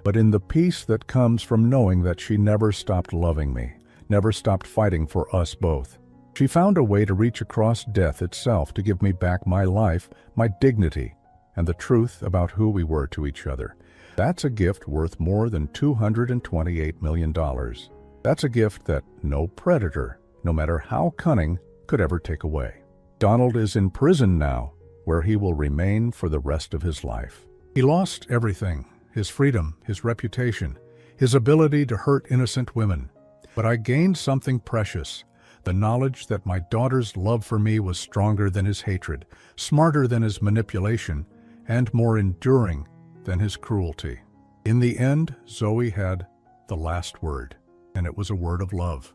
S1: but in the peace that comes from knowing that she never stopped loving me, never stopped fighting for us both. She found a way to reach across death itself to give me back my life, my dignity, and the truth about who we were to each other. That's a gift worth more than $228 million. That's a gift that no predator, no matter how cunning, could ever take away. Donald is in prison now, where he will remain for the rest of his life. He lost everything, his freedom, his reputation, his ability to hurt innocent women. But I gained something precious, the knowledge that my daughter's love for me was stronger than his hatred, smarter than his manipulation, and more enduring than his cruelty. In the end, Zoey had the last word, and it was a word of love.